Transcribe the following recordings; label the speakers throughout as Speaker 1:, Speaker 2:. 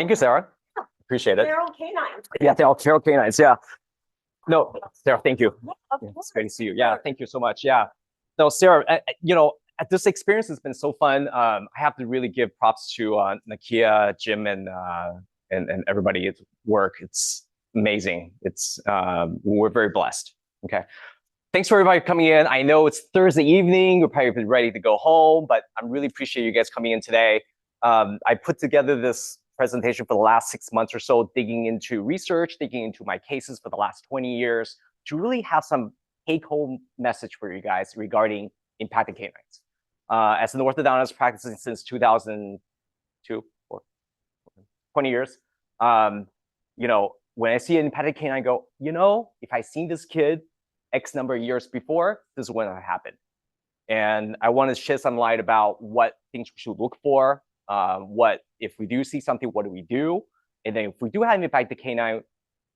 Speaker 1: Thank you, Sarah. Appreciate it.
Speaker 2: Feral Canines.
Speaker 1: Yeah, they're all feral canines. Yeah. No, Sarah, thank you.
Speaker 2: Of
Speaker 1: It's great to see you. Yeah, thank you so much. Yeah. No, Sarah, this experience has been so fun. I have to really give props to Nakia, Jim, and everybody at work. It's amazing. We're very blessed. Okay. Thanks for everybody coming in. I know it's Thursday evening. We're probably ready to go home, but I really appreciate you guys coming in today. I put together this presentation for the last 6 months or so, digging into research, digging into my cases for the last 20 years to really have some take-home message for you guys regarding impacted canines. As an orthodontist practicing since 2002, or 20 years, when I see an impacted canine, I go, if I seen this kid X number of years before, this is when it happened. And I want to shed some light about what things we should look for. If we do see something, what do we do? And then if we do have an impacted canine,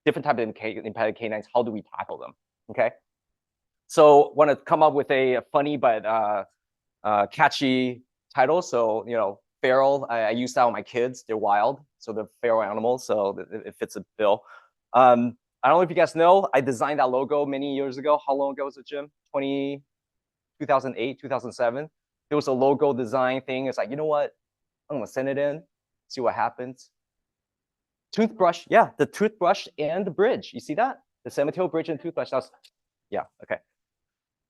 Speaker 1: different types of impacted canines, how do we tackle them? Okay. So want to come up with a funny but catchy title. So, feral, I use that on my kids. They're wild. So they're feral animals. So it fits a bill. I don't know if you guys know, I designed that logo many years ago. How long ago was it, Jim? 2008, 2007. There was a logo design thing. It's like, you know what? I'm gonna send it in, see what happens. Toothbrush, yeah, the toothbrush and the bridge. You see that? The Cemetery bridge and toothbrush. Yeah, okay.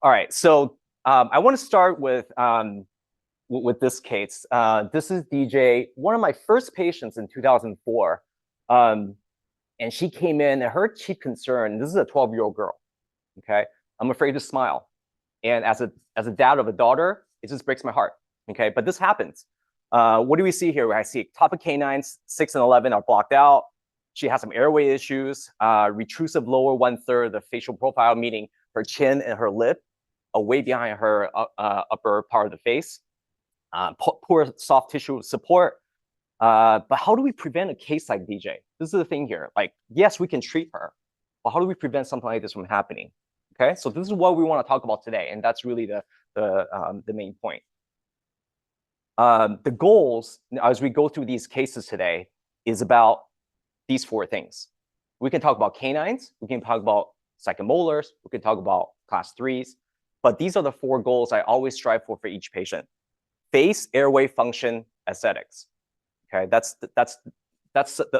Speaker 1: All right, so I want to start with this case. This is DJ, one of my first patients in 2004. And she came in, and her chief concern, this is a 12-year-old girl, okay? I'm afraid to smile. And as a dad of a daughter, it just breaks my heart, okay? But this happens. What do we see here? I see top of canines, 6 and 11 are blocked out. She has some airway issues, retrusive lower 1/3 of the facial profile, meaning her chin and her lip are way behind her upper part of the face. Poor soft tissue support. But how do we prevent a case like DJ? This is the thing here. Like, yes, we can treat her, but how do we prevent something like this from happening? Okay, so this is what we want to talk about today, and that's really the main point. The goals, as we go through these cases today, is about these 4 things. We can talk about canines, we can talk about second molars, we can talk about class 3s, but these are the 4 goals I always strive for each patient. Face, airway, function, aesthetics. Okay, that's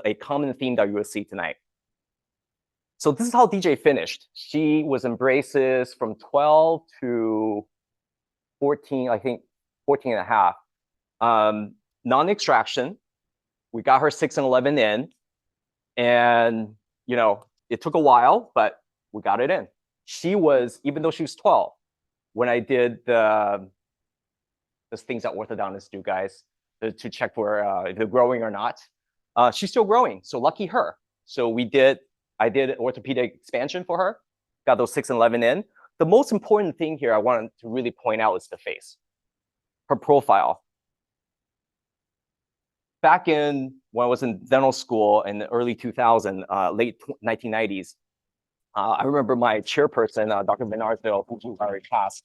Speaker 1: a common theme that you will see tonight. So this is how DJ finished. She was in braces from 12 to 14, I think 14 and a half. Non-extraction. We got her 6 and 11 in, and it took a while, but we got it in. She was, even though she was 12, when I did those things that orthodontists do, guys, to check for if they're growing or not, she's still growing. So lucky her. So I did orthopedic expansion for her, got those 6 and 11 in. The most important thing here I wanted to really point out is the face, her profile. Back when I was in dental school in the early 2000s, late 1990s, I remember my chairperson, Dr. Bernardo, who was our class,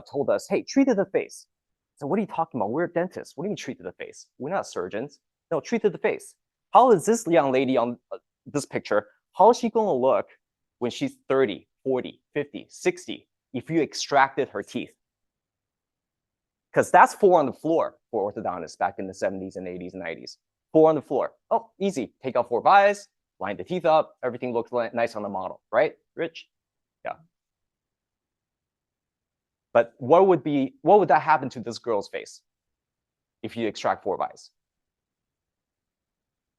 Speaker 1: told us, hey, treat to the face. So what are you talking about? We're dentists. What do you mean treat to the face? We're not surgeons. No, treat to the face. How is this young lady on this picture, how is she going to look when she's 30, 40, 50, 60 if you extracted her teeth? Because that's 4 on the floor for orthodontists back in the 70s and 80s and 90s. 4 on the floor. Oh, easy. Take out 4 bias, line the teeth up. Everything looks nice on the model, right, Rich? Yeah. But what would that happen to this girl's face if you extract 4 bias?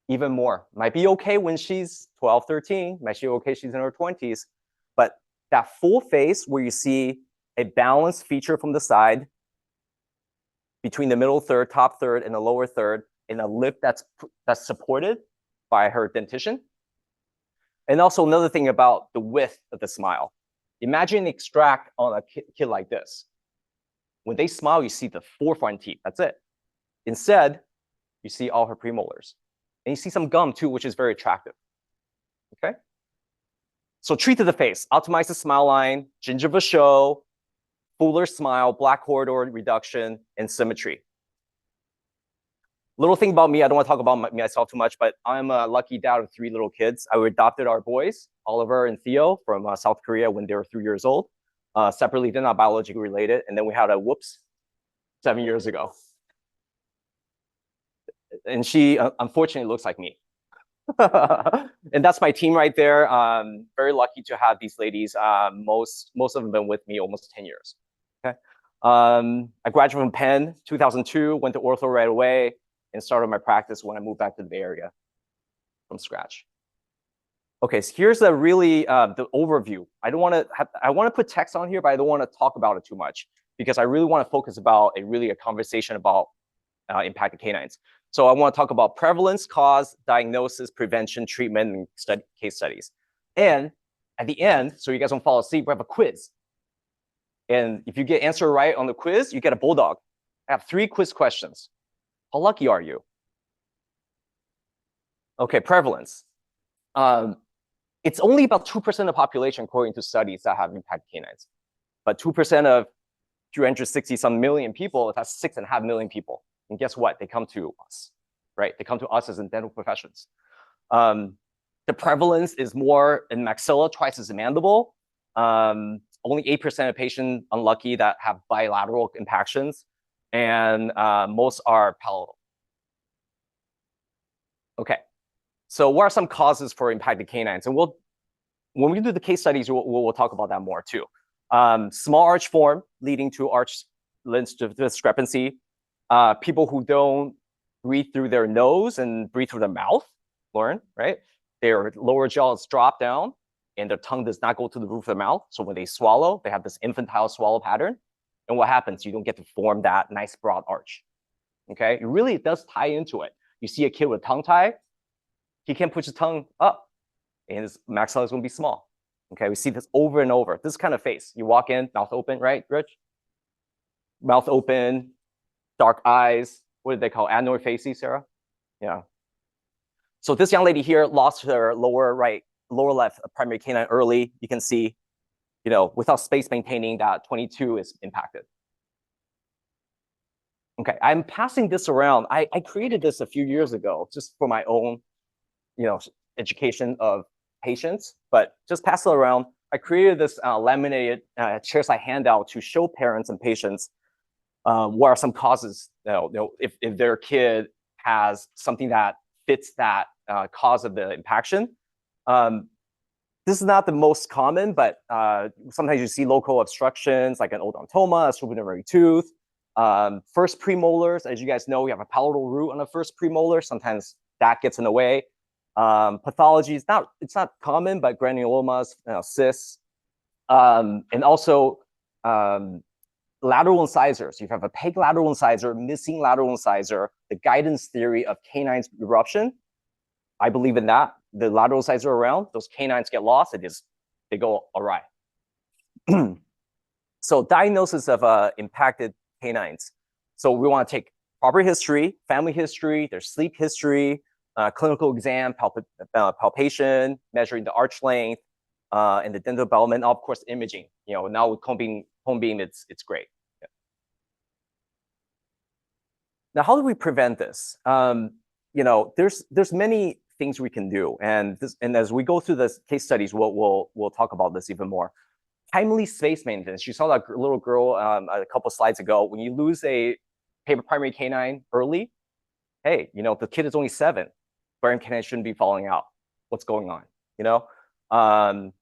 Speaker 1: Even more. Might be okay when she's 12, 13. Might be okay she's in her 20s. But that full face where you see a balanced feature from the side, between the middle third, top third, and the lower third, in a lip that's supported by her dentition. And also another thing about the width of the smile. Imagine extract on a kid like this. When they smile, you see the 4 front teeth. That's it. Instead, you see all her premolars. And you see some gum too, which is very attractive. Okay? So treat to the face. Optimize the smile line, gingiva show, fuller smile, black corridor reduction, and symmetry. Little thing about me, I don't want to talk about myself too much, but I'm a lucky dad of 3 little kids. I adopted our boys, Oliver and Theo, from South Korea when they were 3 years old. Separately, they're not biologically related. And then we had a whoops 7 years ago. And she unfortunately looks like me. And that's my team right there. Very lucky to have these ladies. Most of them have been with me almost 10 years. Okay. I graduated from Penn 2002, went to ortho right away, and started my practice when I moved back to the Bay Area from scratch. Okay, so here's a really the overview. I want to put text on here, but I don't want to talk about it too much because I really want to focus about a conversation about impacted canines. So I want to talk about prevalence, cause, diagnosis, prevention, treatment, and case studies. And at the end, so you guys don't fall asleep, we have a quiz. And if you get answer right on the quiz, you get a bulldog. I have 3 quiz questions. How lucky are you? Okay, prevalence. It's only about 2% of the population, according to studies, that have impacted canines. But 2% of 260-some million people, that's 6.5 million people. And guess what? They come to us, right? They come to us as in dental professions. The prevalence is more in maxilla, twice as in mandible. Only 8% of patients unlucky that have bilateral impactions, and most are palatal. Okay, so what are some causes for impacted canines? And when we do the case studies, we'll talk about that more too. Small arch form leading to arch lens discrepancy. People who don't breathe through their nose and breathe through their mouth, Lauren, right? Their lower jaw is dropped down and their tongue does not go to the roof of the mouth. So when they swallow, they have this infantile swallow pattern. And what happens? You don't get to form that nice broad arch. Okay, it really does tie into it. You see a kid with a tongue tie, he can't push his tongue up and his maxilla is going to be small. Okay, we see this over and over. This kind of face. You walk in, mouth open, right, Rich? Mouth open, dark eyes. What did they call adenoid facies, Sarah? Yeah. So this young lady here lost her lower left primary canine early. You can see, without space maintaining, that 22 is impacted. Okay, I'm passing this around. I created this a few years ago just for my own, education of patients, but just pass it around. I created this laminated chairside handout to show parents and patients what are some causes, if their kid has something that fits that cause of the impaction. This is not the most common, but sometimes you see local obstructions like an odontoma, a supernumerary tooth. First premolars, as you guys know, we have a palatal root on the first premolar. Sometimes that gets in the way. Pathology is it's not common, but granulomas, cysts, and also lateral incisors. You have a peg lateral incisor, missing lateral incisor, the guidance theory of canines eruption. I believe in that. The lateral incisor around, those canines get lost, they go awry. So diagnosis of impacted canines. So we want to take proper history, family history, their sleep history, clinical exam, palpation, measuring the arch length, and the dental development, of course, imaging. Now with home beam, it's great. Yeah. Now, how do we prevent this? There's many things we can do, and as we go through the case studies, we'll talk about this even more. Timely space maintenance. You saw that little girl a couple slides ago. When you lose a primary canine early, hey, the kid is only 7. Barium canine shouldn't be falling out. What's going on?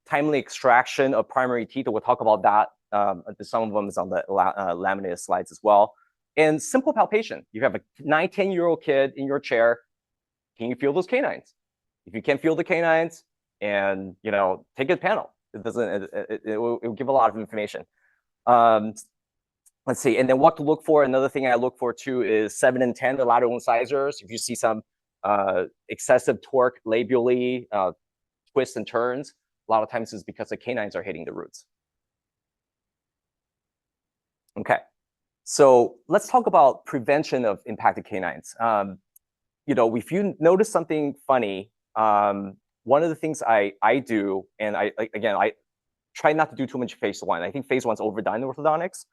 Speaker 1: Timely extraction of primary teeth. We'll talk about that. Some of them is on the laminated slides as well. And simple palpation. You have a 9-10-year-old kid in your chair. Can you feel those canines? If you can't feel the canines, and take a panel. It will give a lot of information. Let's see, and then what to look for. Another thing I look for too is 7 and 10, the lateral incisors. If you see some excessive torque labially, twists and turns, a lot of times it's because the canines are hitting the roots. Okay, so let's talk about prevention of impacted canines. If you notice something funny, one of the things I do, and I try not to do too much phase 1. I think phase 1's overdone in orthodontics.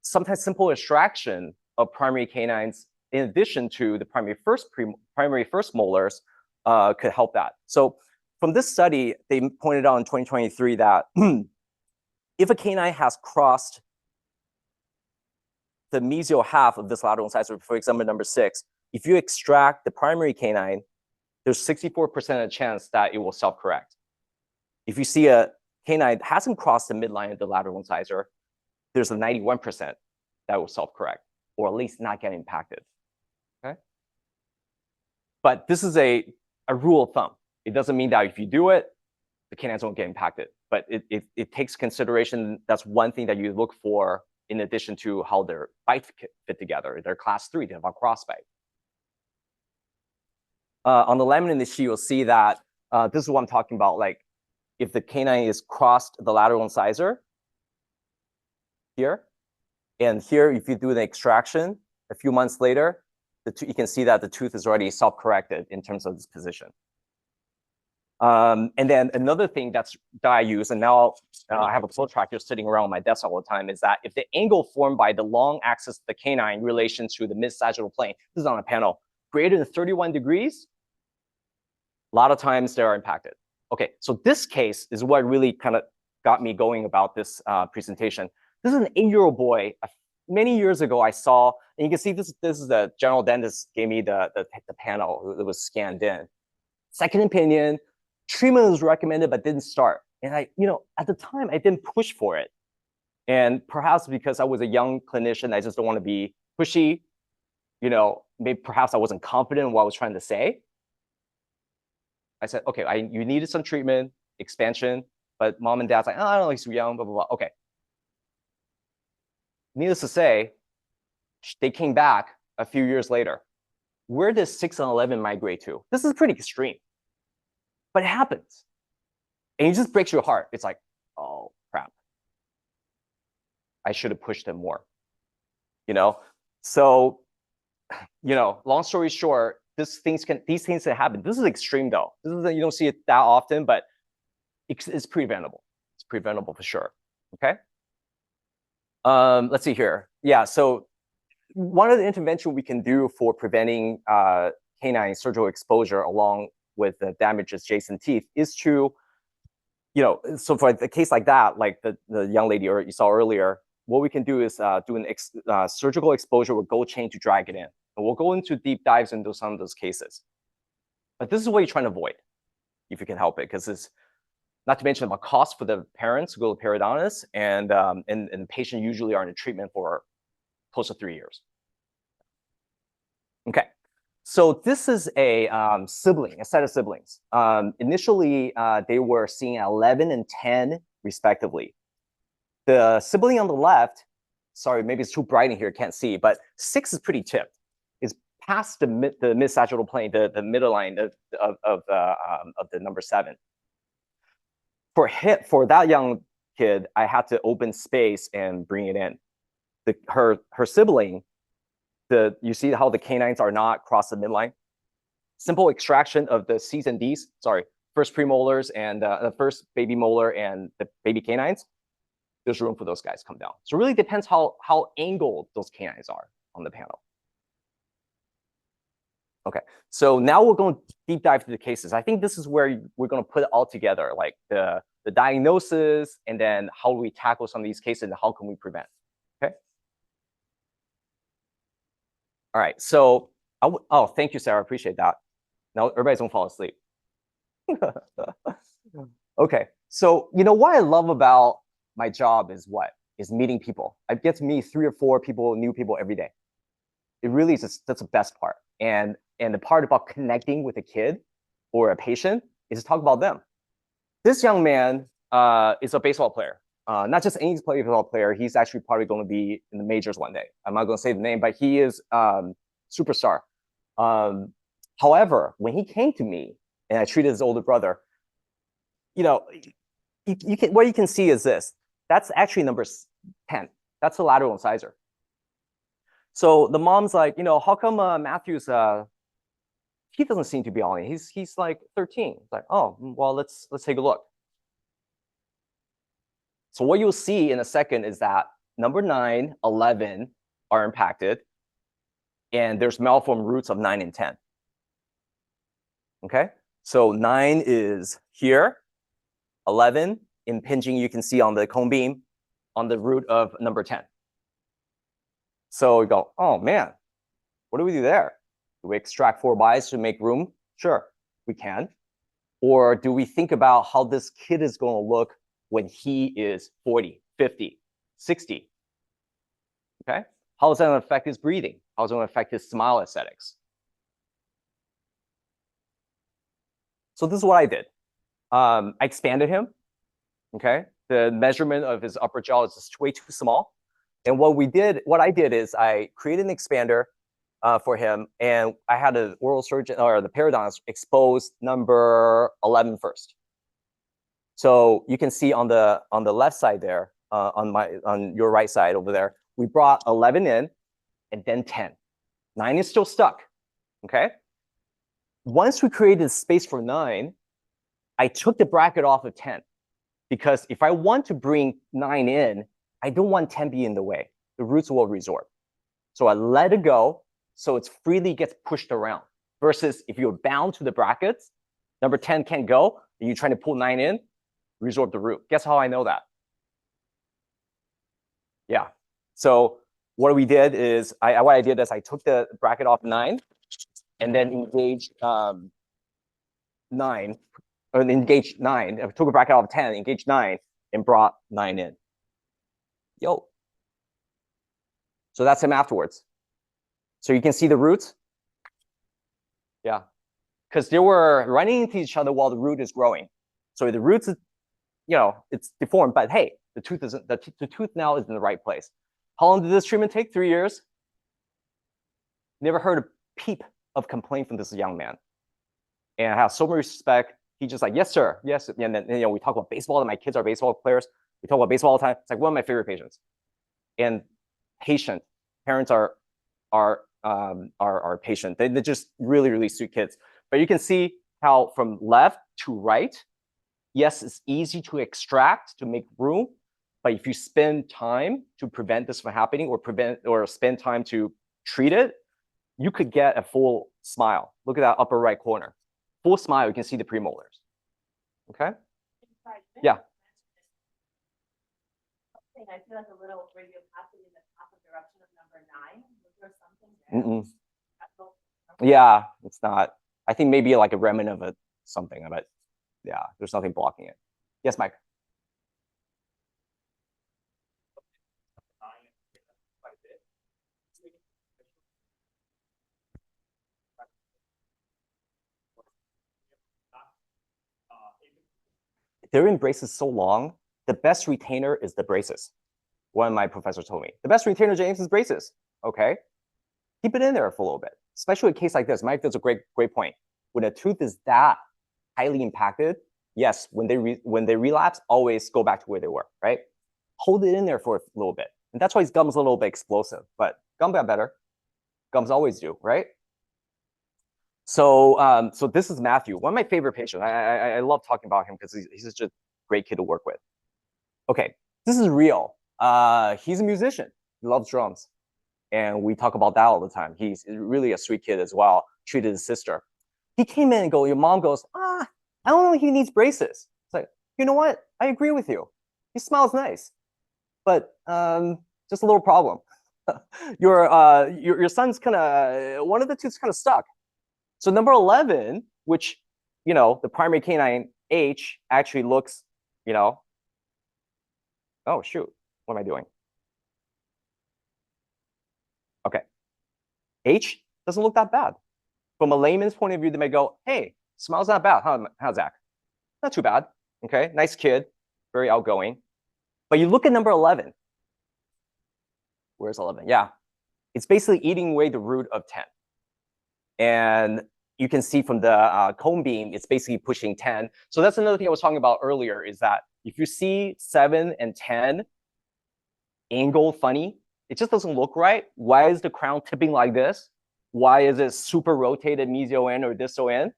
Speaker 1: Sometimes simple extraction of primary canines in addition to the primary first molars, could help that. So from this study, they pointed out in 2023 that if a canine has crossed the mesial half of this lateral incisor, for example, number 6, if you extract the primary canine, there's 64% chance that it will self-correct. If you see a canine that hasn't crossed the midline of the lateral incisor, there's a 91% that will self-correct, or at least not get impacted. Okay. But this is a rule of thumb. It doesn't mean that if you do it, the canines won't get impacted. But it takes consideration. That's one thing that you look for in addition to how their bites fit together. They're class 3, they have a crossbite. On the lamina in the sheet, you'll see that this is what I'm talking about. Like if the canine is crossed the lateral incisor here, and here, if you do the extraction a few months later, you can see that the tooth is already self-corrected in terms of this position. And then another thing that I use, and now I have a protractor sitting around my desk all the time, is that if the angle formed by the long axis of the canine in relation to the mid-sagittal plane, this is on a panel, greater than 31 degrees, a lot of times they are impacted. Okay, so this case is what really kind of got me going about this presentation. This is an 8-year-old boy. Many years ago, I saw, and you can see this is the general dentist gave me the panel that was scanned in. Second opinion, treatment was recommended but didn't start. And at the time, I didn't push for it. And perhaps because I was a young clinician, I just don't want to be pushy. Maybe perhaps I wasn't confident in what I was trying to say. I said, okay, you needed some treatment, expansion, but mom and dad's like, oh, I don't know, he's too young, blah, blah, blah. Okay. Needless to say, they came back a few years later. Where does 6 and 11 migrate to? This is pretty extreme, but it happens. And it just breaks your heart. It's like, oh, crap. I should have pushed them more. So, long story short, these things can happen. This is extreme though. You don't see it that often, but it's preventable. It's preventable for sure. Okay. Let's see here. Yeah. So one of the interventions we can do for preventing canine surgical exposure along with the damaged adjacent teeth is to, so for a case like that, like the young lady you saw earlier, what we can do is do an surgical exposure with gold chain to drag it in. And we'll go into deep dives into some of those cases. But this is what you're trying to avoid, if you can help it, because it's not to mention about cost for the parents who go to periodontist, and the patient usually are in treatment for close to 3 years. Okay, so this is a set of siblings. Initially, they were seen at 11 and 10 respectively. The sibling on the left, sorry, maybe it's too bright in here, can't see, but 6 is pretty tipped. It's past the mid-sagittal plane, the middle line of the number 7. For that young kid, I had to open space and bring it in. Her sibling, you see how the canines are not cross the midline? Simple extraction of the C's and D's, first premolars and the first baby molar and the baby canines, there's room for those guys to come down. So it really depends how angled those canines are on the panel. Okay, so now we're going to deep dive into the cases. I think this is where we're going to put it all together, like the diagnosis, and then how we tackle some of these cases and how can we prevent. Okay. All right, so oh, thank you, Sarah, appreciate that. Now everybody's gonna fall asleep. Okay, so what I love about my job is meeting people. I get to meet 3 or 4 people, new people every day. It really is that's the best part. And the part about connecting with a kid or a patient is to talk about them. This young man is a baseball player. Not just any baseball player, he's actually probably going to be in the majors one day. I'm not going to say the name, but he is superstar. However, when he came to me and I treated his older brother, what you can see is this. That's actually number 10. That's the lateral incisor. So the mom's like, how come Matthew's he doesn't seem to be on it. He's like 13. It's like, oh, well, let's take a look. So what you'll see in a second is that number 9, 11 are impacted. And there's malformed roots of 9 and 10. Okay, so 9 is here, 11 impinging, you can see on the cone beam, on the root of number 10. So we go, oh man, what do we do there? Do we extract 4 bytes to make room? Sure, we can. Or do we think about how this kid is going to look when he is 40, 50, 60? Okay, how is that going to affect his breathing? How is it going to affect his smile aesthetics? So this is what I did. I expanded him. Okay, the measurement of his upper jaw is just way too small. And what I did is I created an expander for him, and I had an oral surgeon or the periodontist expose number 11 first. So you can see on the left side there, on your right side over there, we brought 11 in, and then 10. 9 is still stuck. Okay. Once we created space for 9, I took the bracket off of 10, because if I want to bring 9 in, I don't want 10 be in the way. The roots will resorb. So I let it go, so it freely gets pushed around. Versus if you're bound to the brackets, number 10 can't go, and you're trying to pull 9 in, resorb the root. Guess how I know that? Yeah. So what we did is, what I did is I took the bracket off 9, and then engaged 9, or engaged 9. I took a bracket off 10, engaged 9, and brought 9 in. Yo. So that's him afterwards. So you can see the roots. Yeah. Because they were running into each other while the root is growing. So the roots, it's deformed, but hey, the tooth isn't, the tooth now is in the right place. How long did this treatment take? 3 years. Never heard a peep of complaint from this young man. And I have so much respect. He's just like, yes, sir, yes. And then we talk about baseball, and my kids are baseball players. We talk about baseball all the time. It's like one of my favorite patients. And patient parents are patient. They're just really, really sweet kids. But you can see how from left to right, yes, it's easy to extract to make room. But if you spend time to prevent this from happening, or spend time to treat it, you could get a full smile. Look at that upper right corner. Full smile, you can see the premolars. Okay? Yeah.
Speaker 2: I feel like a little radiopathy in the top of eruption of number 9. Was there something there?
Speaker 1: Yeah, it's not. I think maybe like a remnant of something, but yeah, there's nothing blocking it. Yes, Mike. They're in braces so long, the best retainer is the braces. One of my professors told me, the best retainer, James, is braces. Okay, keep it in there for a little bit, especially a case like this. Mike, that's a great point. When a tooth is that highly impacted, yes, when they relapse, always go back to where they were, right? Hold it in there for a little bit. And that's why his gum's a little bit explosive, but gum got better. Gums always do, right? So this is Matthew, one of my favorite patients. I love talking about him because he's such a great kid to work with. Okay, this is real. He's a musician. He loves drums. And we talk about that all the time. He's really a sweet kid as well, treated his sister. He came in and your mom goes, I don't know if he needs braces. It's like, you know what? I agree with you. He smells nice. But just a little problem. Your son's kind of, one of the tooth's kind of stuck. So number 11, which, the primary canine H actually looks, oh, shoot, what am I doing? Okay. H doesn't look that bad. From a layman's point of view, they may go, hey, smile's not bad. How's Zach? Not too bad. Okay, nice kid, very outgoing. But you look at number 11. Where's 11? Yeah, it's basically eating away the root of 10. And you can see from the cone beam, it's basically pushing 10. So that's another thing I was talking about earlier, is that if you see 7 and 10 angled funny, it just doesn't look right. Why is the crown tipping like this? Why is it super rotated mesio in or distal in?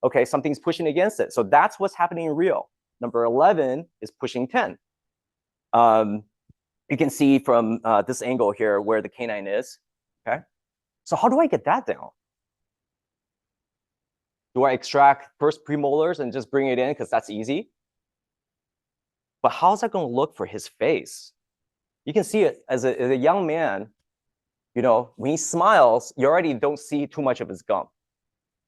Speaker 1: Okay, something's pushing against it. So that's what's happening in real. Number 11 is pushing 10. You can see from this angle here where the canine is, okay? So how do I get that down? Do I extract first premolars and just bring it in because that's easy? But how's that going to look for his face? You can see it as a young man, you know, when he smiles, you already don't see too much of his gum,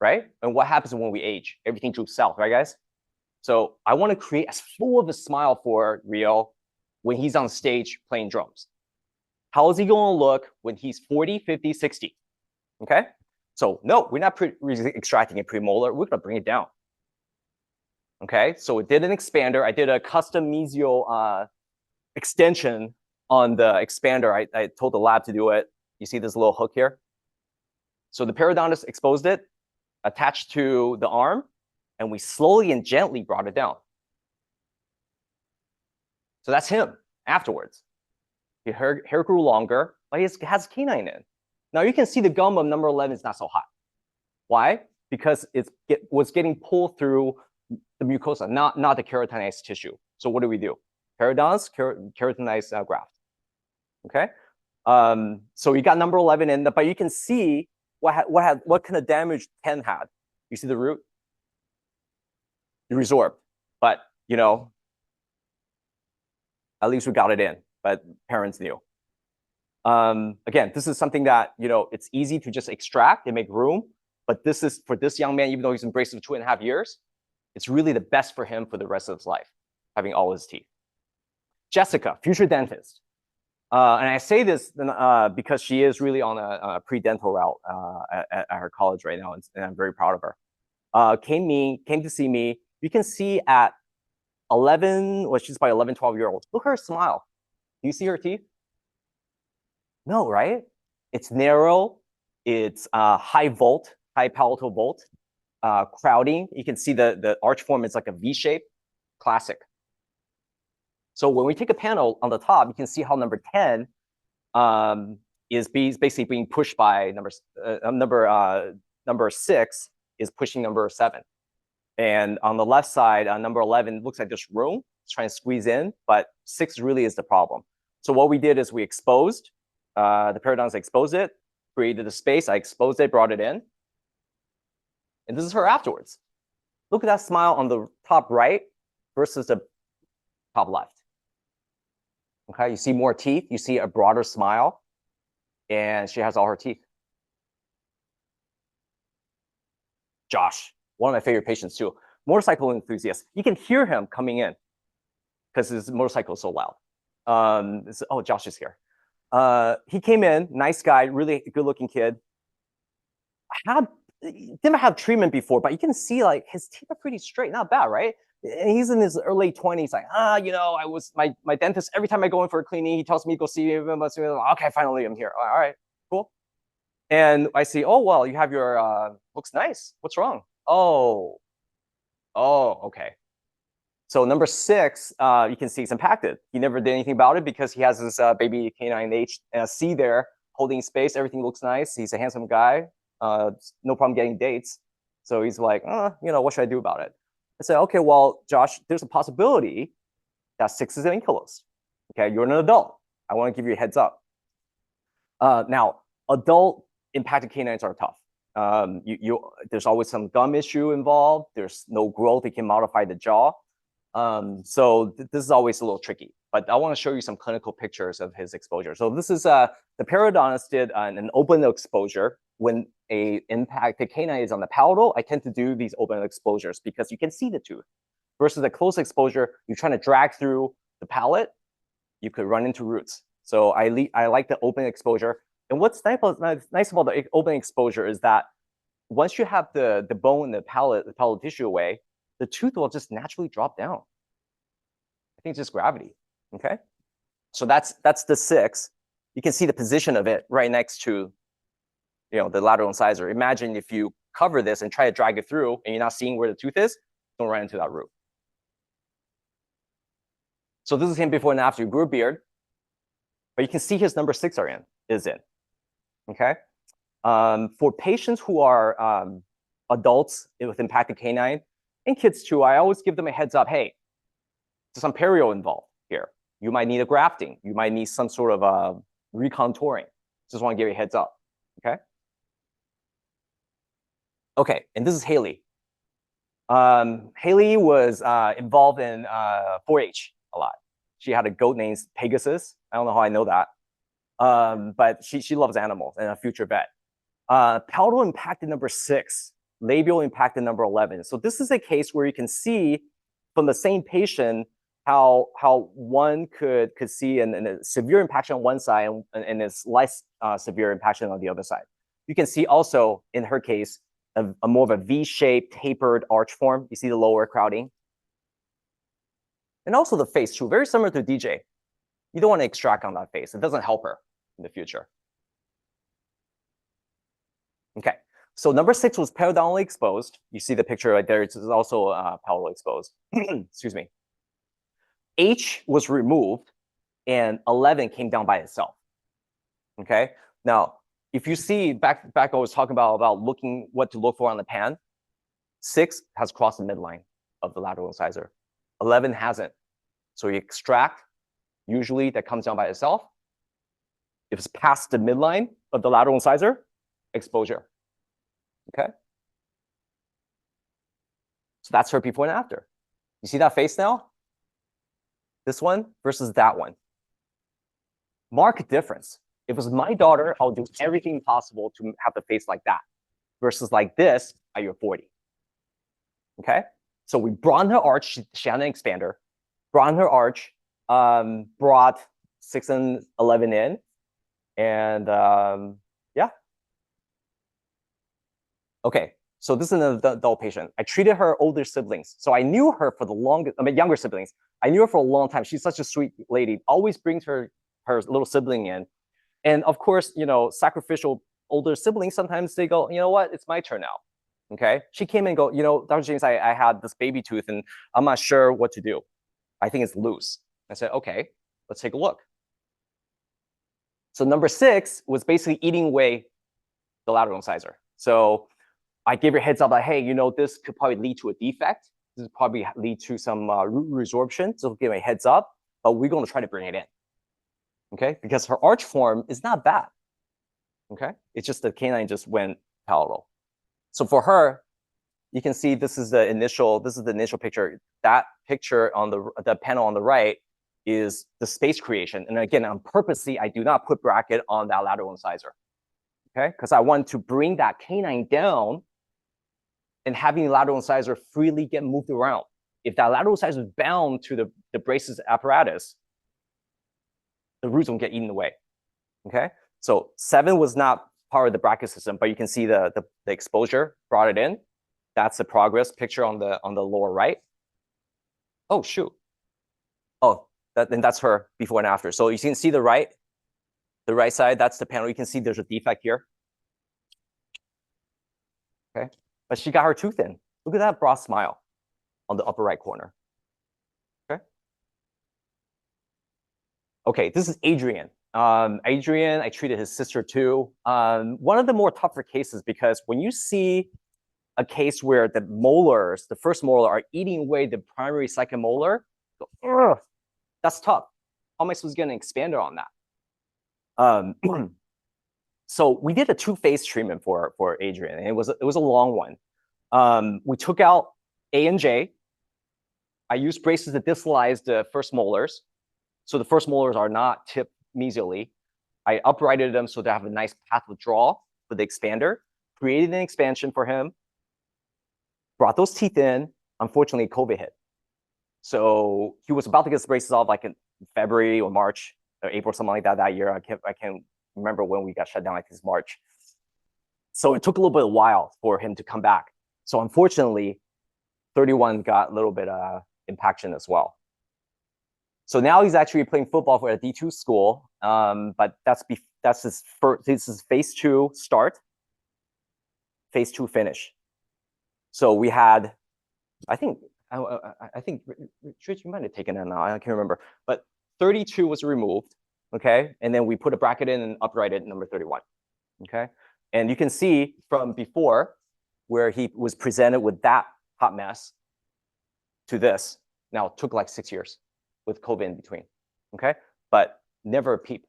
Speaker 1: right? And what happens when we age? Everything droops south, right, guys? So I want to create as full of a smile for Rio when he's on stage playing drums. How is he going to look when he's 40, 50, 60? Okay? So no, we're not extracting a premolar. We're going to bring it down. Okay? So it did an expander. I did a custom mesial extension on the expander. I told the lab to do it. You see this little hook here? So the periodontist exposed it, attached to the arm, and we slowly and gently brought it down. So that's him afterwards. His hair grew longer, but he has canine in. Now you can see the gum of number 11 is not so hot. Why? Because it was getting pulled through the mucosa, not the keratinized tissue. So what do? Periodonts, keratinized graft. Okay? So you got number 11 in, but you can see what kind of damage 10 had. You see the root? You resorb, but you know, at least we got it in, but parents knew. Again, this is something that, you know, it's easy to just extract and make room, but this is for this young man, even though he's in braces for 2.5 years, it's really the best for him for the rest of his life, having all his teeth. Jessica, future dentist. And I say this because she is really on a pre-dental route at her college right now, and I'm very proud of her. Came to see me. You can see at 11, well, she's about 11, 12-year-old. Look at her smile. Do you see her teeth? No, right? It's narrow. It's high palatal volt, crowding. You can see the arch form is like a V shape, classic. So when we take a panel on the top, you can see how number 10 is basically being pushed by number 6 is pushing number 7. And on the left side, number 11 looks like there's room. It's trying to squeeze in, but 6 really is the problem. So what we did is we exposed, the periodontist exposed it, created a space. I exposed it, brought it in. And this is her afterwards. Look at that smile on the top right versus the top left. Okay, you see more teeth. You see a broader smile. And she has all her teeth. Josh, one of my favorite patients too. Motorcycle enthusiast. You can hear him coming in because his motorcycle is so loud. Oh, Josh is here. He came in, nice guy, really good-looking kid. Didn't have treatment before, but you can see like his teeth are pretty straight, not bad, right? And he's in his early 20s, like, you know, my dentist, every time I go in for a cleaning, he tells me to go see him. Okay, finally I'm here. All right, cool. And I see, oh, well, you have your, looks nice. What's wrong? Oh, okay. So number 6, you can see it's impacted. He never did anything about it because he has this baby canine C there holding space. Everything looks nice. He's a handsome guy. No problem getting dates. So he's like, you know, what should I do about it? I said, okay, well, Josh, there's a possibility that 6 is ankylosed. Okay, you're an adult. I want to give you a heads up. Now, adult impacted canines are tough. There's always some gum issue involved. There's no growth. It can modify the jaw. So this is always a little tricky. But I want to show you some clinical pictures of his exposure. So this is the periodontist did an open exposure. When a impacted canine is on the palatal, I tend to do these open exposures because you can see the tooth. Versus a close exposure, you're trying to drag through the palate, you could run into roots. So I like the open exposure. And what's nice about the open exposure is that once you have the bone, the palate tissue away, the tooth will just naturally drop down. I think it's just gravity, okay? So that's the 6. You can see the position of it right next to, you know, the lateral incisor. Imagine if you cover this and try to drag it through and you're not seeing where the tooth is, don't run into that root. So this is him before and after. He grew a beard, but you can see his number 6 is in, okay? For patients who are adults with impacted canine, and kids too, I always give them a heads up, hey, there's some perio involved here. You might need a grafting. You might need some sort of recontouring. Just want to give you a heads up, okay? Okay, and this is Haley. Haley was involved in 4-H a lot. She had a goat named Pegasus. I don't know how I know that. But she loves animals and a future vet. Palatal impacted number 6, labial impacted number 11. So this is a case where you can see from the same patient how one could see a severe impaction on one side and it's less severe impaction on the other side. You can see also in her case a more of a V-shaped tapered arch form. You see the lower crowding. And also the face too, very similar to DJ. You don't want to extract on that face. It doesn't help her in the future. Okay, so number 6 was periodontal exposed. You see the picture right there. It's also palatal exposed. Excuse me. H was removed, and 11 came down by itself. Okay, now if you see back I was talking about looking what to look for on the pan. 6 has crossed the midline of the lateral incisor. 11 hasn't. So you extract. Usually that comes down by itself. If it's past the midline of the lateral incisor, exposure. Okay. So that's her before and after. You see that face now? This one versus that one. Marked difference. If it was my daughter, I'll do everything possible to have the face like that versus like this at your 40. Okay. So we broadened her arch. She had an expander. Broadened her arch. Brought 6 and 11 in. And yeah. Okay, so this is an adult patient. I treated her older siblings. So I knew her for the longest, younger siblings. I knew her for a long time. She's such a sweet lady. Always brings her little sibling in. And of course, sacrificial older siblings, sometimes they go, you know what, it's my turn now. Okay, she came in and go, Dr. James, I had this baby tooth and I'm not sure what to do. I think it's loose. I said, okay, let's take a look. So number 6 was basically eating away the lateral incisor. So I gave her a heads up like, hey, this could probably lead to a defect. This could probably lead to some root resorption. So give me a heads up, but we're going to try to bring it in. Okay, because her arch form is not bad. Okay, it's just the canine just went palatal. So for her, you can see this is the initial picture. That picture on the panel on the right is the space creation. And again, on purposely, I do not put bracket on that lateral incisor. Okay, because I want to bring that canine down and having the lateral incisor freely get moved around. If that lateral incisor is bound to the braces apparatus, the roots won't get eaten away. Okay, so 7 was not part of the bracket system, but you can see the exposure brought it in. That's the progress picture on the lower right. Oh shoot. Oh, then that's her before and after. So you can see the right side. That's the panel. You can see there's a defect here. Okay, but she got her tooth in. Look at that broad smile on the upper right corner. Okay. Okay, this is Adrian. Adrian, I treated his sister too. One of the more tougher cases because when you see a case where the molars, the first molar, are eating away the primary second molar, that's tough. How am I supposed to get an expander on that? So we did a 2-phase treatment for Adrian, and it was a long one. We took out A and J. I used braces to distalize the first molars, so the first molars are not tipped mesially. I uprighted them so they have a nice path of draw for the expander. Created an expansion for him. Brought those teeth in. Unfortunately, COVID hit. So he was about to get his braces off like in February or March or April, something like that year. I can't remember when we got shut down, like this March. So it took a little bit of a while for him to come back. So unfortunately, 31 got a little bit of impaction as well. So now he's actually playing football for a D2 school, but that's his first. This is phase 2 start, phase 2 finish. So we had, I think Rich, you might have taken it now. I can't remember, but 32 was removed. Okay, and then we put a bracket in and uprighted number 31. Okay, and you can see from before where he was presented with that hot mess to this. Now it took like 6 years with COVID in between. Okay, but never a peep,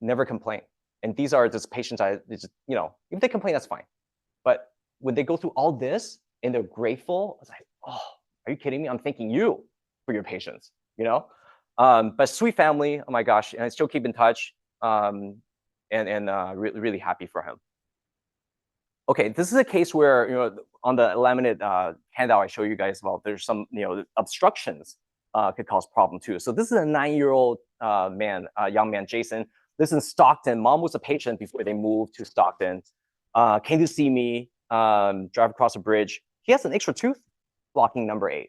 Speaker 1: never complain. And these are just patients. If they complain, that's fine. But when they go through all this and they're grateful, I was like, oh, are you kidding me? I'm thanking you for your patience, you know? But sweet family, oh my gosh, and I still keep in touch, and really, really happy for him. Okay, this is a case where, you know, on the laminate handout I show you guys about, there's some, you know, obstructions could cause problem too. So this is a 9-year-old young man, Jason. This is in Stockton. Mom was a patient before they moved to Stockton. Came to see me, drive across a bridge. He has an extra tooth, blocking number 8.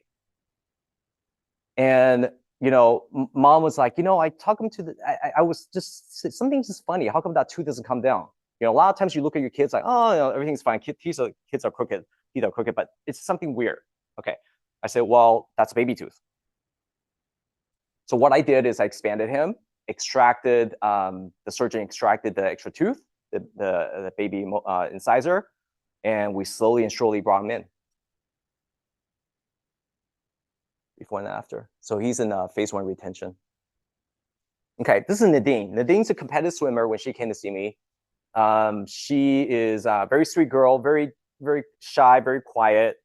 Speaker 1: And, you know, mom was like, you know, I took him to the, I was just, something's just funny. How come that tooth doesn't come down? You know, a lot of times you look at your kids like, oh, you know, everything's fine. Kids are crooked, teeth are crooked, but it's something weird. Okay. I said, well, that's a baby tooth. So what I did is I expanded him, extracted, the surgeon extracted the extra tooth, the baby incisor, and we slowly and surely brought him in. Before and after. So he's in phase 1 retention. Okay, this is Nadine. Nadine's a competitive swimmer when she came to see me. She is a very sweet girl, very, very shy, very quiet.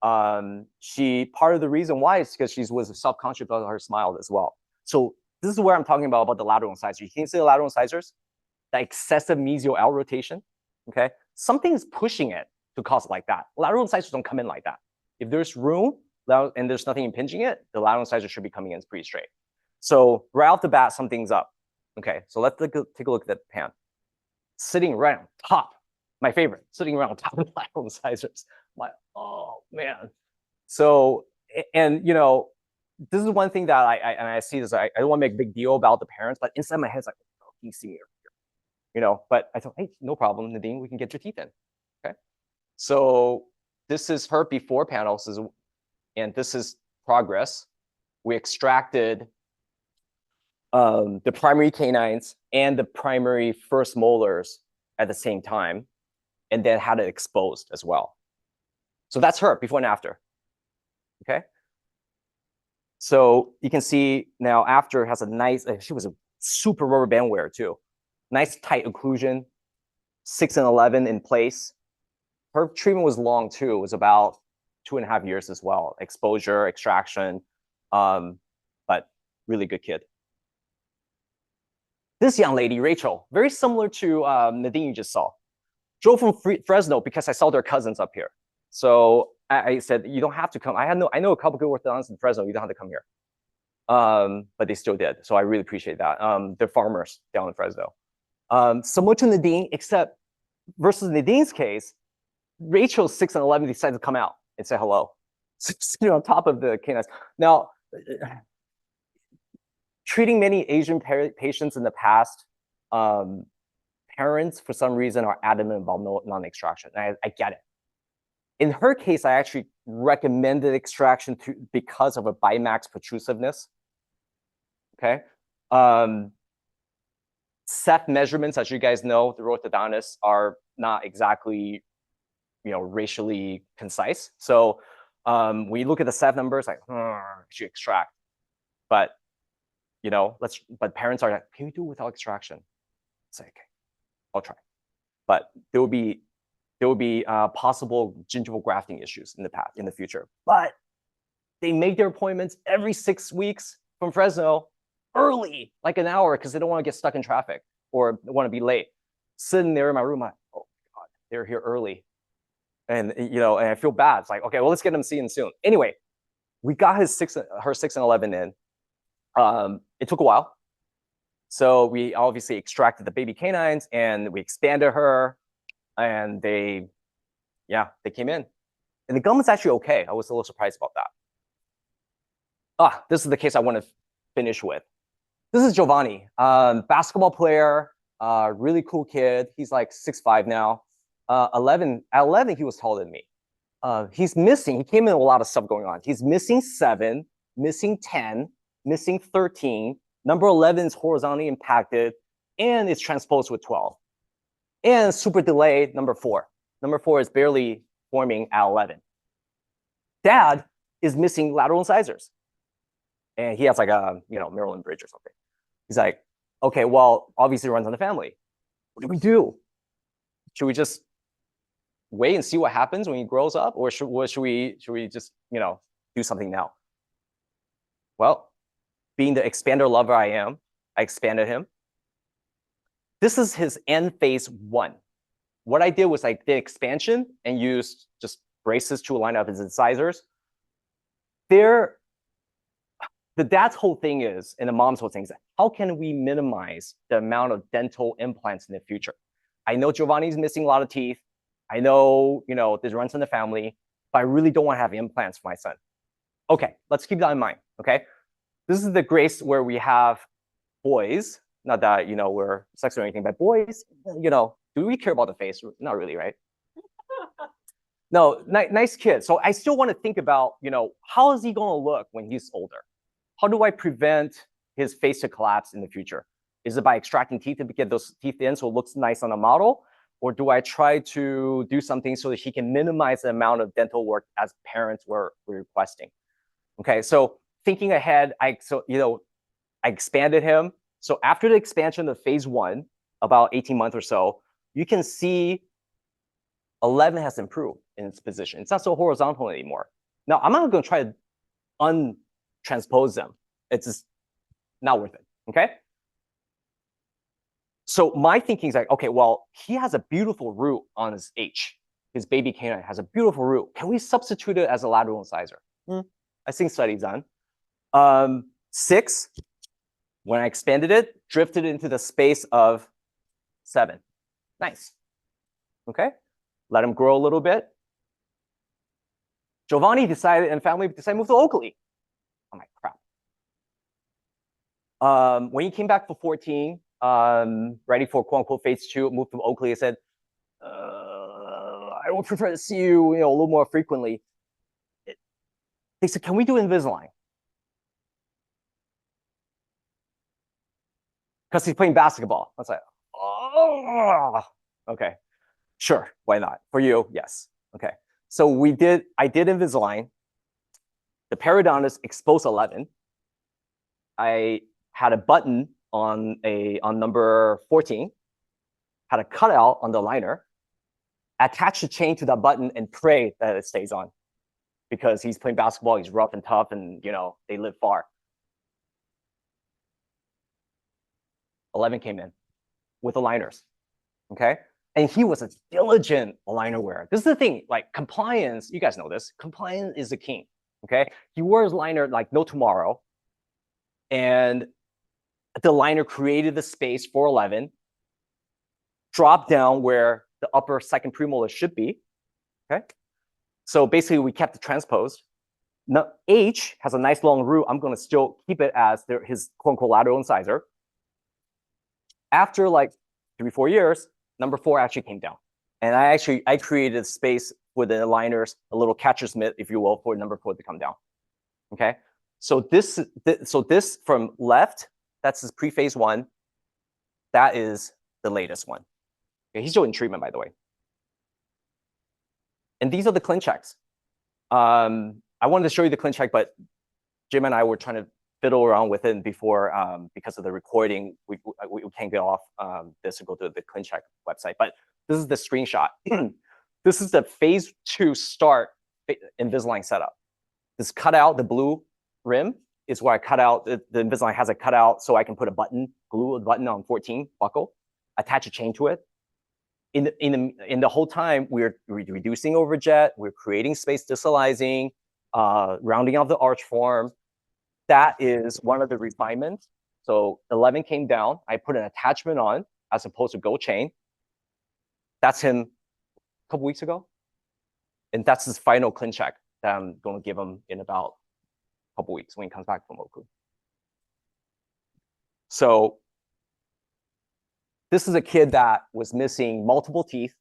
Speaker 1: Part of the reason why is because she was self-conscious about her smile as well. So this is where I'm talking about the lateral incisors. You can see the lateral incisors, the excessive mesial L rotation, okay? Something's pushing it to cause it like that. Lateral incisors don't come in like that. If there's room and there's nothing impinging it, the lateral incisor should be coming in pretty straight. So right off the bat, something's up. Okay, so let's take a look at the pan. Sitting right on top, my favorite, sitting right on top of the lateral incisors. Oh man. So, and you know, this is one thing that I see this, I don't want to make a big deal about the parents, but inside my head, it's like, oh, can you see me here? You know, but I thought, hey, no problem, Nadine, we can get your teeth in. Okay. So this is her before panels, and this is progress. We extracted the primary canines and the primary first molars at the same time, and then had it exposed as well. So that's her before and after. Okay. So you can see now after has a nice, she was a super rubber band wearer too. Nice tight occlusion, 6 and 11 in place. Her treatment was long too. It was about 2.5 years as well. Exposure, extraction, but really good kid. This young lady, Rachel, very similar to Nadine you just saw. Drove from Fresno because I saw their cousins up here. So I said, you don't have to come. I know a couple good orthodontists in Fresno. You don't have to come here. But they still did. So I really appreciate that. They're farmers down in Fresno. Similar to Nadine, except versus Nadine's case, Rachel's 6 and 11 decided to come out and say hello. You know, on top of the canines. Now, treating many Asian patients in the past, parents, for some reason, are adamant about non-extraction. I get it. In her case, I actually recommended extraction because of a bimax protrusiveness. Okay. Ceph measurements, as you guys know, the orthodontists are not exactly, you know, racially concise. So when you look at the Ceph numbers, like, should extract. But, you know, but parents are like, can you do it without extraction? It's like, okay, I'll try. But there will be possible gingival grafting issues in the future. But they make their appointments every 6 weeks from Fresno early, like an hour, because they don't want to get stuck in traffic or want to be late. Sitting there in my room, like, oh my God, they're here early. And, you know, and I feel bad. It's like, okay, well, let's get them seeing soon. Anyway, we got her 6 and 11 in. It took a while. So we obviously extracted the baby canines and we expanded her, and they came in. And the gum was actually okay. I was a little surprised about that. This is the case I want to finish with. This is Giovanni, basketball player, really cool kid. He's like 6'5" now. At 11, he was taller than me. He's missing, he came in with a lot of stuff going on. He's missing 7, missing 10, missing 13. Number 11 is horizontally impacted, and it's transposed with 12. And super delayed, number 4. Number 4 is barely forming at 11. Dad is missing lateral incisors. And he has like a, you know, Maryland bridge or something. He's like, okay, well, obviously it runs on the family. What do we do? Should we just wait and see what happens when he grows up, or should we just, do something now? Well, being the expander lover I am, I expanded him. This is his end phase 1. What I did was I did expansion and used just braces to align up his incisors. The dad's whole thing is, and the mom's whole thing is, how can we minimize the amount of dental implants in the future? I know Giovanni's missing a lot of teeth. I know, this runs in the family, but I really don't want to have implants for my son. Okay, let's keep that in mind, okay? This is the grace where we have boys, not that, we're sex or anything, but boys, do we care about the face? Not really, right? No, nice kid. So I still want to think about, how is he going to look when he's older? How do I prevent his face to collapse in the future? Is it by extracting teeth to get those teeth in so it looks nice on a model? Or do I try to do something so that he can minimize the amount of dental work as parents were requesting? Okay, so thinking ahead, I expanded him. So after the expansion of phase 1, about 18 months or so, you can see 11 has improved in its position. It's not so horizontal anymore. Now, I'm not going to try to untranspose them. It's just not worth it, okay? So my thinking is like, okay, well, he has a beautiful root on his H. His baby canine has a beautiful root. Can we substitute it as a lateral incisor? I think studies done. 6, when I expanded it, drifted into the space of 7. Nice. Okay, let him grow a little bit. Giovanni decided, and family decided to move to Oakley. I'm like, crap. When he came back for 14, ready for quote unquote phase 2, moved to Oakley, I said, I would prefer to see you, a little more frequently. They said, can we do Invisalign? Because he's playing basketball. I was like, oh, okay, sure, why not? For you, yes. Okay, so I did Invisalign. The periodontist exposed 11. I had a button on number 14, had a cutout on the liner, attached a chain to that button and pray that it stays on. Because he's playing basketball, he's rough and tough, and they live far. 11 came in with aligners, okay? And he was a diligent aligner wearer. This is the thing, like compliance, you guys know this, compliance is the king, okay? He wears liner like no tomorrow, and the liner created the space for 11, dropped down where the upper second premolar should be, okay? So basically we kept it transposed. Now H has a nice long root. I'm gonna still keep it as his quote unquote lateral incisor. After like 3-4 years, number 4 actually came down. And I created a space with the aligners, a little catcher's mitt, if you will, for number 4 to come down. Okay, so this from left, that's his pre-phase 1. That is the latest one. Okay, he's still in treatment, by the way. And these are the ClinChecks. I wanted to show you the ClinCheck, but Jim and I were trying to fiddle around with it before, because of the recording, we can't get off this and go to the ClinCheck website. But this is the screenshot. This is the phase 2 start Invisalign setup. This cutout, the blue rim, is where I cut out, the Invisalign has a cutout so I can put a button, glue a button on 14 buckle, attach a chain to it. In the whole time, we're reducing overjet, we're creating space distalizing, rounding off the arch form. That is one of the refinements. So 11 came down, I put an attachment on as opposed to gold chain. That's him a couple weeks ago. And that's his final ClinCheck that I'm going to give him in about a couple weeks when he comes back from Oakley. So this is a kid that was missing multiple teeth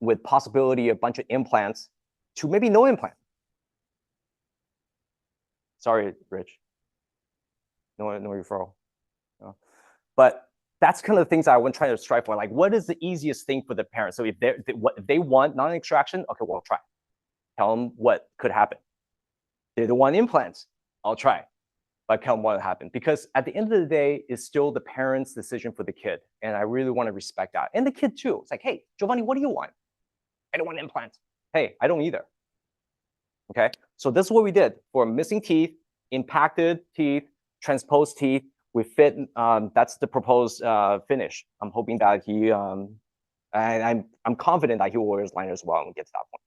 Speaker 1: with possibility of a bunch of implants to maybe no implant. Sorry, Rich. No referral. No. But that's kind of the things I want to try to strive for. Like, what is the easiest thing for the parents? So if they want non-extraction, okay, well, I'll try. Tell them what could happen. They don't want implants, I'll try. But tell them what happened. Because at the end of the day, it's still the parents' decision for the kid. And I really want to respect that. And the kid too. It's like, hey, Giovanni, what do you want? I don't want an implant. Hey, I don't either. Okay, so this is what we did for missing teeth, impacted teeth, transposed teeth. We fit. That's the proposed finish. I'm hoping that he. I'm confident that he will wear his liner as well and get to that point.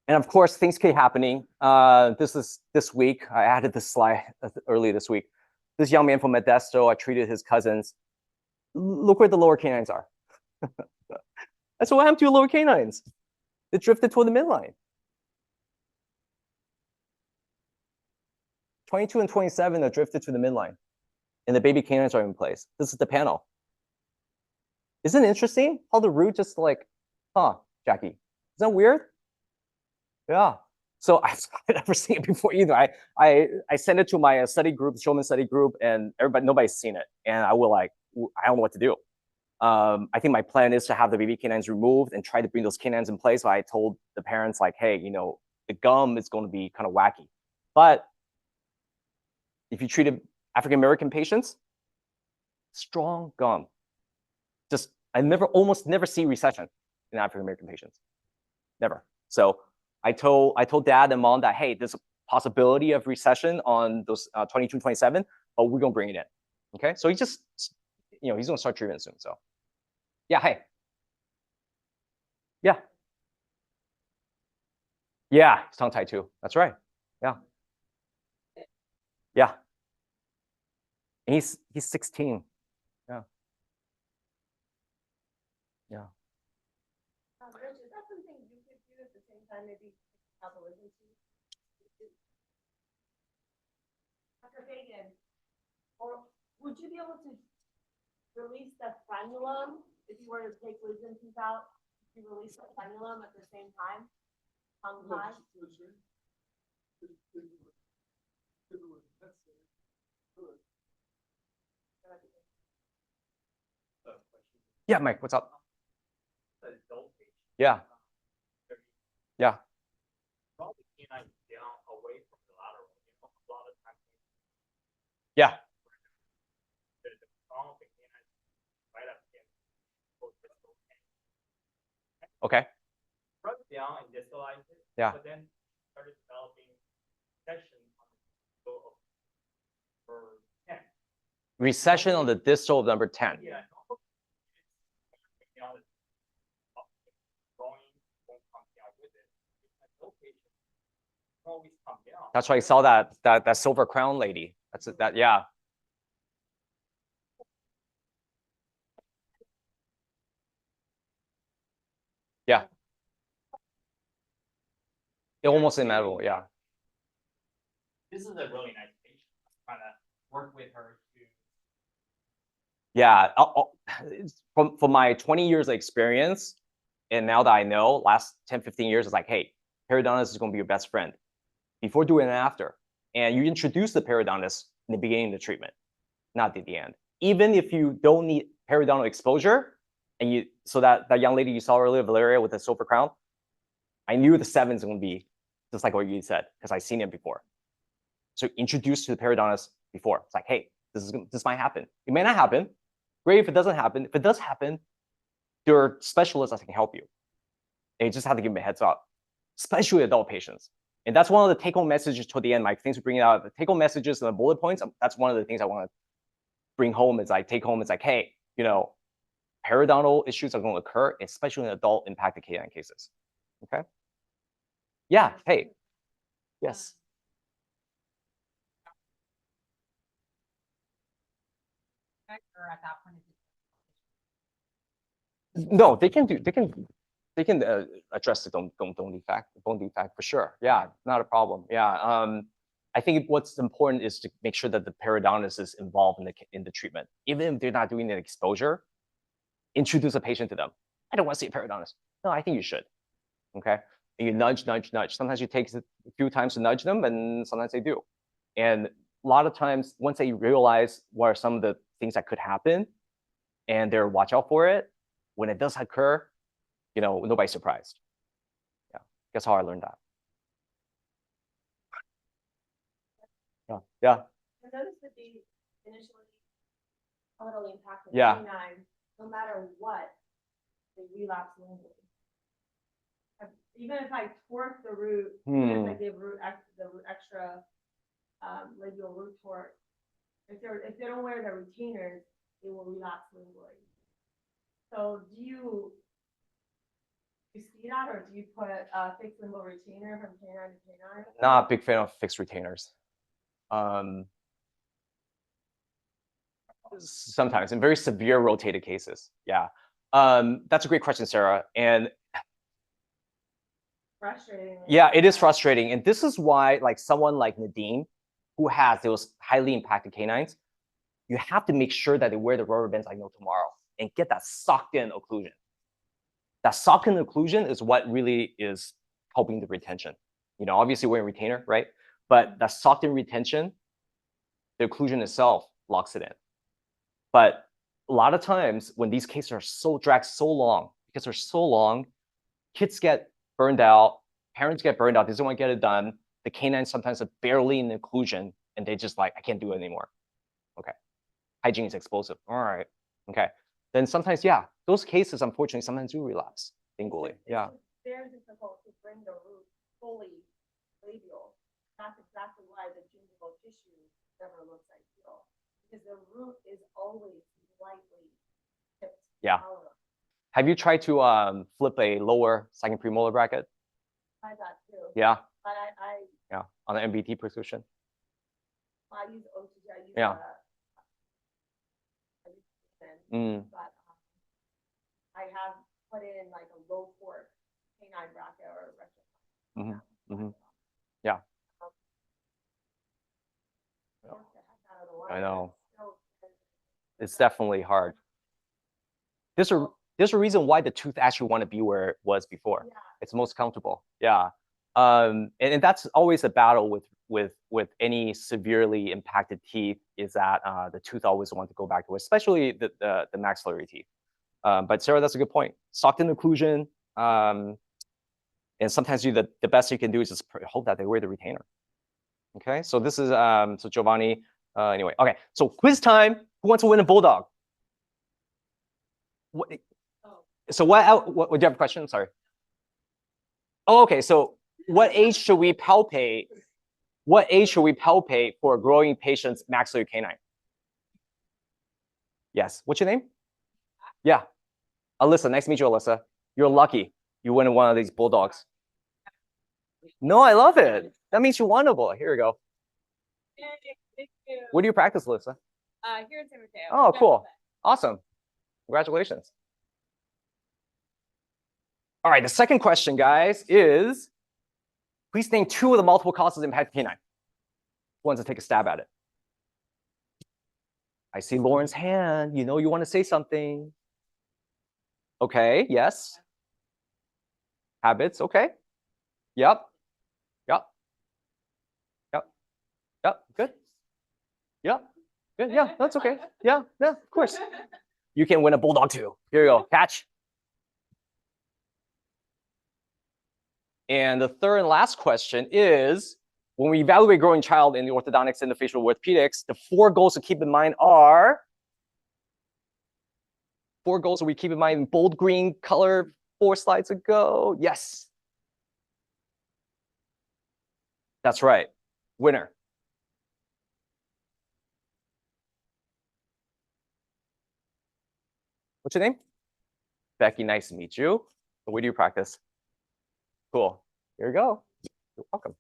Speaker 1: And of course, things keep happening. This week. I added this slide earlier this week. This young man from Modesto, I treated his cousins. Look where the lower canines are. That's what happened to your lower canines. They drifted toward the midline. 22 and 27 are drifted to the midline, and the baby canines are in place. This is the panel. Isn't it interesting how the root just like, Jackie? Is that weird? Yeah. So I've never seen it before either. I sent it to my study group, Showman study group, and nobody's seen it. And I will I don't know what to do. I think my plan is to have the baby canines removed and try to bring those canines in place. So I told the parents like, hey, the gum is going to be kind of wacky. But if you treated African-American patients, strong gum. I almost never see recession in African-American patients. Never. So I told dad and mom that, hey, there's a possibility of recession on those 22 and 27, but we're going to bring it in. Okay. So he's going to start treatment soon. So yeah. Hey. Yeah. Yeah. He's tongue tied too. That's right. Yeah. Yeah. And he's 16. Yeah. Yeah.
Speaker 2: Rich, is that something you could do at the same time, maybe have a listen to? Dr. Fagan, or would you be able to release the frenulum if you were to take wisdom teeth out? You release the frenulum at the same time, tongue tie?
Speaker 1: Yeah, Mike, what's up? Yeah. Yeah. Yeah. Okay.
Speaker 3: Down and distalized it.
Speaker 1: Yeah.
Speaker 3: But then started developing section on the distal of number 10.
Speaker 1: Recession on the distal of number 10.
Speaker 3: Yeah.
Speaker 1: That's why I saw that silver crown lady. That's it. Yeah. Yeah. It almost inevitable. Yeah.
Speaker 3: This is a really nice patient. I'm trying to work with her to.
Speaker 1: Yeah. From my 20 years of experience, and now that I know, last 10, 15 years, it's like, hey, periodontist is going to be your best friend before, during, and after. And you introduce the periodontist in the beginning of the treatment, not at the end. Even if you don't need periodontal exposure, and so that young lady you saw earlier, Valeria, with the silver crown, I knew the 7 is going to be just like what you said, because I've seen it before. So introduce to the periodontist before. It's like, hey, this might happen. It may not happen. Great if it doesn't happen. If it does happen, there are specialists that can help you. And you just have to give them a heads up, especially adult patients. And that's one of the take-home messages toward the end, Mike. Things we bring out, the take-home messages and the bullet points. That's one of the things I want to bring home. Is like take home. It's like, hey, periodontal issues are going to occur, especially in adult impacted canine cases. Okay. Yeah. Hey. Yes.
Speaker 2: Or at that point,
Speaker 1: No, they can address the bone defect for sure. Yeah, not a problem. Yeah. I think what's important is to make sure that the periodontist is involved in the treatment, even if they're not doing an exposure. Introduce a patient to them. I don't want to see a periodontist. No, I think you should. Okay. And you nudge. Sometimes you take a few times to nudge them, and sometimes they do. And a lot of times, once they realize what are some of the things that could happen, and they're watch out for it, when it does occur, nobody's surprised. Yeah, that's how I learned that. Yeah.
Speaker 2: I noticed that they initially totally impacted
Speaker 1: Yeah.
Speaker 2: canine, no matter what, they relapse locally. even if I torque the root, even if I give the root extra labial root torque, if they don't wear their retainers, they will relapse lingually. So do you see that, or do you put a fixed lingual retainer from canine to canine?
Speaker 1: Not a big fan of fixed retainers. Sometimes in very severe rotated cases, yeah. That's a great question, Sarah. And
Speaker 2: frustrating.
Speaker 1: Yeah, it is frustrating. And this is why, like someone like Nadine, who has those highly impacted canines, you have to make sure that they wear the rubber bands like no tomorrow and get that socked in occlusion. That socked in occlusion is what really is helping the retention. You know, obviously wearing retainer, right? But that socked in retention, the occlusion itself locks it in. But a lot of times when these cases are so dragged so long, because they're so long, kids get burned out, parents get burned out, they don't want to get it done. The canines sometimes are barely in occlusion and they just like, I can't do it anymore. Okay. Hygiene is explosive. All right. Okay. Then sometimes, yeah, those cases, unfortunately, sometimes do relapse lingually. Yeah.
Speaker 2: It's very difficult to bring the root fully labial. That's exactly why the gingival tissue never looks ideal, because the root is always slightly tipped.
Speaker 1: Yeah. Have you tried to flip a lower second premolar bracket?
Speaker 2: I got too.
Speaker 1: Yeah.
Speaker 2: But
Speaker 1: yeah, on the MBT position.
Speaker 2: I use OTG. I use
Speaker 1: yeah.
Speaker 2: But I have put in like a low fork canine bracket or retro.
Speaker 1: Yeah. I know. It's definitely hard. There's a reason why the tooth actually want to be where it was before.
Speaker 2: Yeah.
Speaker 1: It's most comfortable. Yeah. And that's always a battle with any severely impacted teeth, is that the tooth always want to go back to it, especially the maxillary teeth. But Sarah, that's a good point. Socked in occlusion, and sometimes the best you can do is just hope that they wear the retainer. Okay, so this is so Giovanni. Anyway, okay, so quiz time. Who wants to win a bulldog? What, so what do you have a question? Sorry. Oh, okay, so what age should we palpate? What age should we palpate for a growing patient's maxillary canine? Yes. What's your name? Yeah. Alyssa. Nice to meet you, Alyssa. You're lucky. You win one of these bulldogs. No, I love it. That means you won a bull. Here we go.
Speaker 2: Thank you.
Speaker 1: Where do you practice, Alyssa?
Speaker 2: Here in San Mateo.
Speaker 1: Oh, cool. Awesome. Congratulations. All right, the second question, guys, is please name 2 of the multiple causes impacting canine. Who wants to take a stab at it? I see Lauren's hand. You know you want to say something. Okay, yes. Habits, okay. Yep. Yep. Yep. Yep, good. Yep. Good. Yeah, that's okay. Yeah, of course. You can win a bulldog too. Here you go. Catch. And the third and last question is, when we evaluate growing child in the orthodontics and the facial orthopedics, the 4 goals to keep in mind are 4 goals that we keep in mind in bold green color 4 slides ago. Yes. That's right. Winner. What's your name? Becky, nice to meet you. Where do you practice? Cool. Here you go. You're welcome.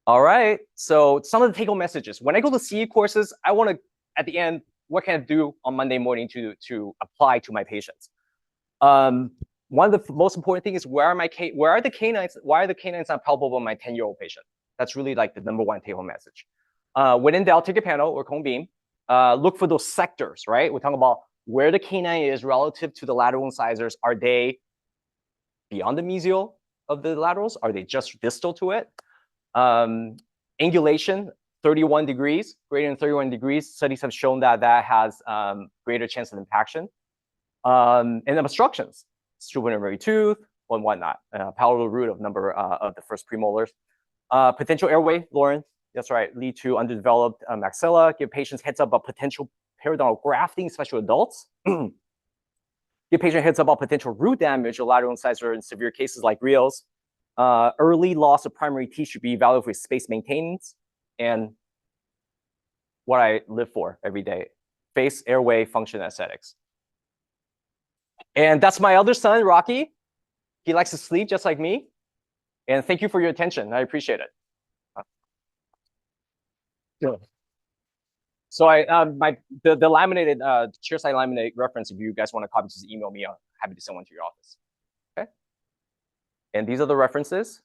Speaker 1: All right. So some of the take-home messages. When I go to CE courses, I want to, at the end, what can I do on Monday morning to apply to my patients? One of the most important things is why are the canines not palpable in my 10-year-old patient? That's really like the #1 take-home message. When in doubt, take a panel or cone beam. Look for those sectors, right? We're talking about where the canine is relative to the lateral incisors. Are they beyond the mesial of the laterals? Are they just distal to it? Angulation, 31 degrees, greater than 31 degrees. Studies have shown that has greater chance of impaction. And obstructions, superior tooth and whatnot, palatal root of number of the first premolars. Potential airway, Lauren, that's right, lead to underdeveloped maxilla. Give patients heads up about potential periodontal grafting, especially adults. Give patient heads up about potential root damage or lateral incisor in severe cases like Rios. Early loss of primary teeth should be evaluated for space maintenance and what I live for every day: face, airway, function, aesthetics. And that's my other son, Rocky. He likes to sleep just like me. And thank you for your attention. I appreciate it. So the laminated chairside laminate reference, if you guys want to copy, just email me. I'm happy to send one to your office. Okay. And these are the references.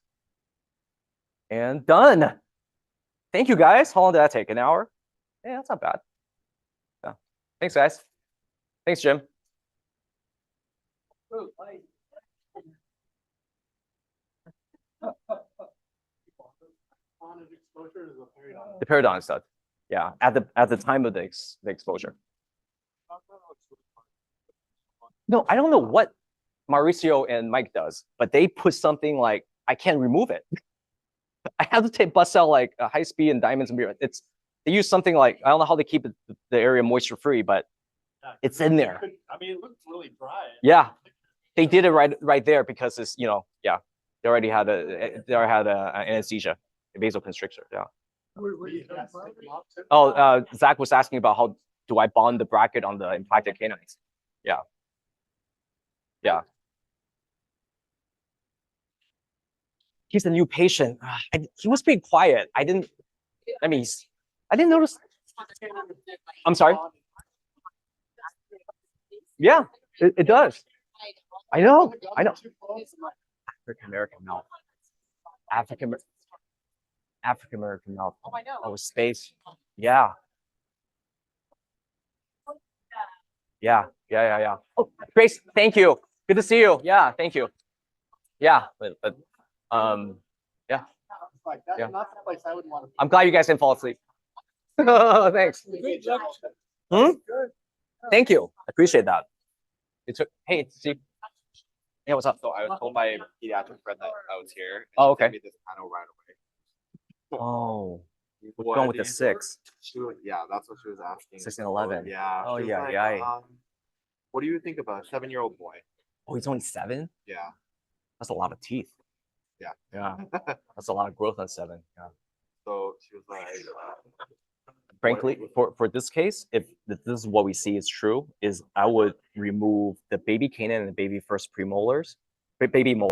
Speaker 1: And done. Thank you, guys. How long did that take? An hour? Yeah, that's not bad. Yeah. Thanks, guys. Thanks, Jim. The periodontal stud. Yeah, at the time of the exposure. No, I don't know what Mauricio and Mike does, but they put something like, I can't remove it. I have to take bust out like a high speed and diamonds and beer. They use something like, I don't know how they keep the area moisture free, but it's in there.
Speaker 3: I mean, it looks really dry.
Speaker 1: Yeah, they did it right there because it's, you know, yeah, they already had anesthesia, a vasoconstrictor. Yeah. Oh, Zach was asking about how do I bond the bracket on the impacted canines? Yeah. Yeah. He's a new patient. He was pretty quiet. I didn't notice. I'm sorry. Yeah, it does. I know. African American mouth. African American mouth.
Speaker 2: Oh, I know.
Speaker 1: Oh, space. Yeah. Yeah. Oh, Grace, thank you. Good to see you. Yeah, thank you. Yeah, but yeah. Yeah. I'm glad you guys didn't fall asleep. Thanks. Thank you. I appreciate that. Hey, Steve. Yeah, what's up?
Speaker 4: So I was told by a pediatric friend that I was here. And
Speaker 1: Oh,
Speaker 4: she
Speaker 1: okay.
Speaker 4: sent me this panel right away.
Speaker 1: Oh, what's
Speaker 4: What
Speaker 1: going with
Speaker 4: do
Speaker 1: the
Speaker 4: you-
Speaker 1: 6?
Speaker 4: Yeah, that's what she was asking.
Speaker 1: 6 and 11.
Speaker 4: Yeah.
Speaker 1: Oh,
Speaker 4: she was
Speaker 1: yeah,
Speaker 4: like,
Speaker 1: yeah.
Speaker 4: what do you think of a 7-year-old boy?
Speaker 1: Oh, he's only 7?
Speaker 4: Yeah.
Speaker 1: That's a lot of teeth.
Speaker 4: Yeah.
Speaker 1: Yeah. That's a lot of growth on 7. Yeah.
Speaker 4: So she was like,
Speaker 1: Frankly, for this case, if this is what we see is true, is I would remove the baby canine and the baby first premolars, baby molar.